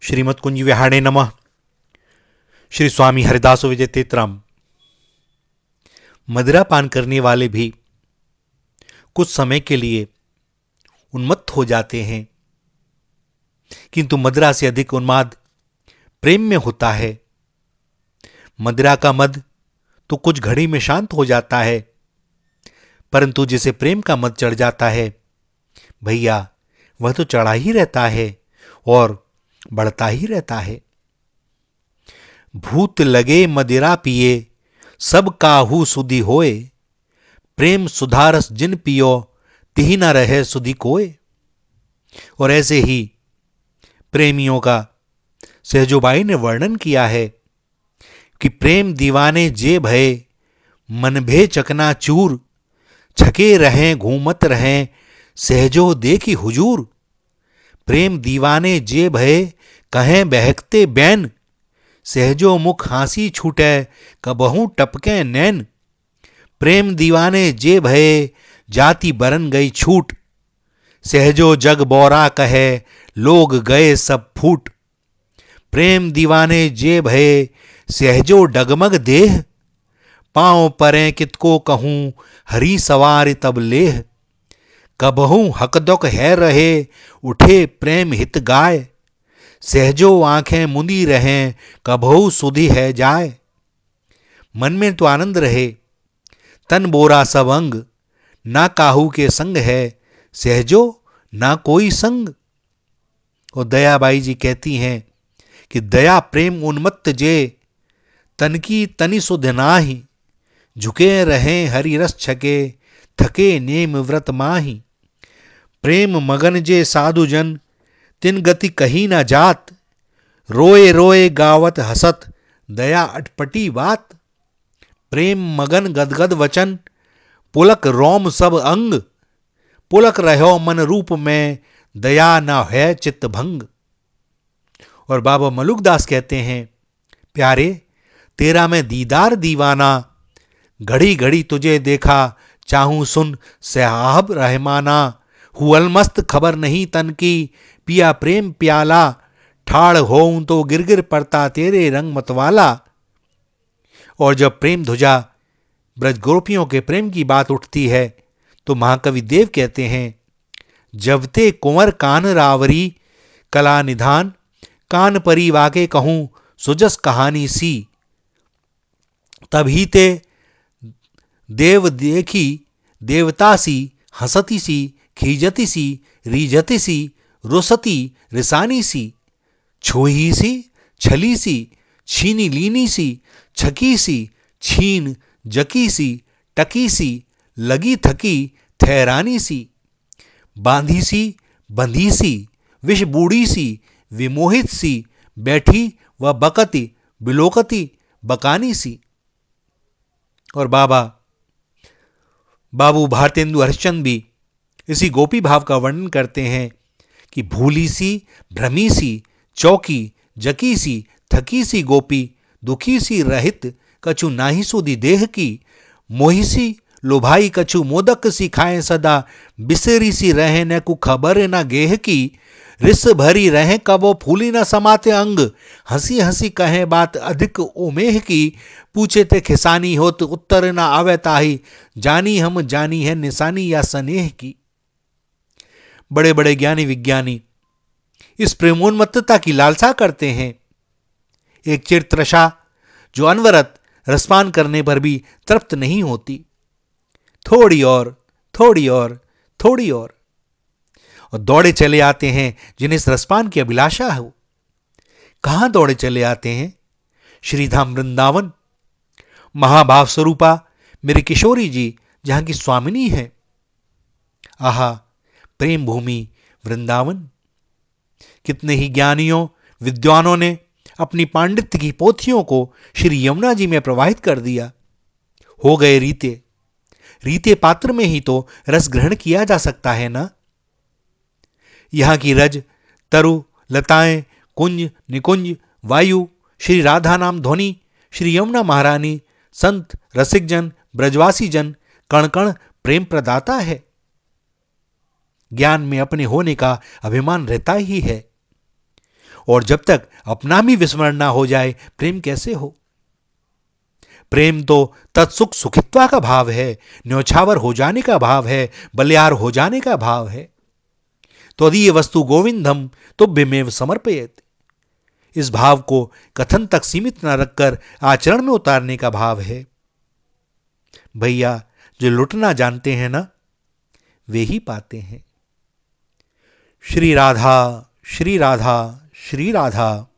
श्रीमद कुंज विहाणे नमः। श्री स्वामी हरिदासो विजय तेतराम। मदिरा पान करने वाले भी कुछ समय के लिए उन्मत्त हो जाते हैं, किंतु मदिरा से अधिक उन्माद प्रेम में होता है। मदिरा का मद तो कुछ घड़ी में शांत हो जाता है, परंतु जिसे प्रेम का मद चढ़ जाता है भैया, वह तो चढ़ा ही रहता है और बढ़ता ही रहता है। भूत लगे मदिरा पिए सब काहू सुधि होए, प्रेम सुधारस जिन पियो तिहि न रहे सुधि कोय। और ऐसे ही प्रेमियों का सहजोबाई ने वर्णन किया है कि प्रेम दीवाने जे भये मन भे चकना चूर, छके रहें घूमत रहें सहजो देखी हुजूर। प्रेम दीवाने जे भये कहें बहकते बैन, सहजो मुख हांसी छूटे कबहू टपके नैन। प्रेम दीवाने जे भये जाति बरन गई छूट, सहजो जग बौरा कहे लोग गए सब फूट। प्रेम दीवाने जे भये सहजो डगमग देह, पांव परे कितको कहूं हरी सवार तब लेह। कबहू हकदक है रहे उठे प्रेम हित गाय, सहजो आंखें मुंदी रहें कबहू सुधि है जाए। मन में तो आनंद रहे, तन बोरा सब अंग, ना काहू के संग है सहजो ना कोई संग। और दयाबाई जी कहती हैं कि दया प्रेम उन्मत्त जे तन की तनि सुध नाही, झुके रहें हरि रस छके थके नेम व्रत माही। प्रेम मगन जे साधु जन तिन गति कही न जात, रोए रोए गावत हसत दया अटपटी बात। प्रेम मगन गदगद वचन पुलक रोम सब अंग, पुलक रहो मन रूप में दया न है चित्त भंग। और बाबा मलुकदास कहते हैं, प्यारे तेरा मैं दीदार दीवाना, घड़ी घड़ी तुझे देखा चाहूं सुन सहाब रहमाना। हुअल मस्त खबर नहीं तन की पिया प्रेम प्याला, ठाड़ होऊं तो गिर गिर पड़ता तेरे रंग मतवाला। और जब प्रेम ध्वजा ब्रज गोपियों के प्रेम की बात उठती है तो महाकवि देव कहते हैं, जब ते कुंवर कान रावरी कला निधान, कान परी वाके कहूं सुजस कहानी सी। तभी ते देव देखी देवता सी, हंसती सी खीजती सी रीझती सी रुसती रिसानी सी। छोही सी छली सी छीनी लीनी सी, छकी सी छीन जकी सी टकी सी, लगी थकी ठहरानी सी। बांधी सी बंधी सी विष बूढ़ी सी, विमोहित सी बैठी व बकती बिलोकती बकानी सी। और बाबू भारतेंदु हरिश्चंद्र भी इसी गोपी भाव का वर्णन करते हैं कि भूली सी भ्रमी सी चौकी जकी सी थकी सी गोपी, दुखी सी रहित कछु नाही सुधी देह की। मोही सी लोभाई कछु मोदक सी खाए सदा, बिसरी सी रहे न कु खबर न गेह की। रिस भरी रहे कबो फूली न समाते अंग, हंसी हंसी कहे बात अधिक उमेह की। पूछे ते खिसानी होत उत्तर न आवे ताही, जानी हम जानी है निशानी या स्नेह की। बड़े बड़े ज्ञानी विज्ञानी इस प्रेमोन्मत्तता की लालसा करते हैं। एक चिरतृषा जो अनवरत रसपान करने पर भी तृप्त नहीं होती, थोड़ी और थोड़ी और थोड़ी और दौड़े चले आते हैं जिन्हें इस रसपान की अभिलाषा हो। कहां दौड़े चले आते हैं? श्रीधाम वृंदावन, महाभाव स्वरूपा मेरी किशोरी जी जहां की स्वामिनी है। आहा, प्रेम भूमि वृंदावन। कितने ही ज्ञानियों विद्वानों ने अपनी पांडित्य की पोथियों को श्री यमुना जी में प्रवाहित कर दिया। हो गए रीते, रीते पात्र में ही तो रस ग्रहण किया जा सकता है ना। यहां की रज तरु लताएं कुंज निकुंज वायु, श्री राधा नाम ध्वनि, श्री यमुना महारानी, संत रसिक जन ब्रजवासी जन, कण कण प्रेम प्रदाता है। ज्ञान में अपने होने का अभिमान रहता ही है। और जब तक अपना भी विस्मरण ना हो जाए प्रेम कैसे हो? प्रेम तो तत्सुख सुखित्वा का भाव है, न्योछावर हो जाने का भाव है, बलियार हो जाने का भाव है। त्वदीय वस्तु गोविंदम तुभ्यमेव समर्पयेत्। इस भाव को कथन तक सीमित न रखकर आचरण में उतारने का भाव है। भैया, जो लुटना जानते हैं ना, वे ही पाते हैं। श्री राधा, श्री राधा, श्री राधा।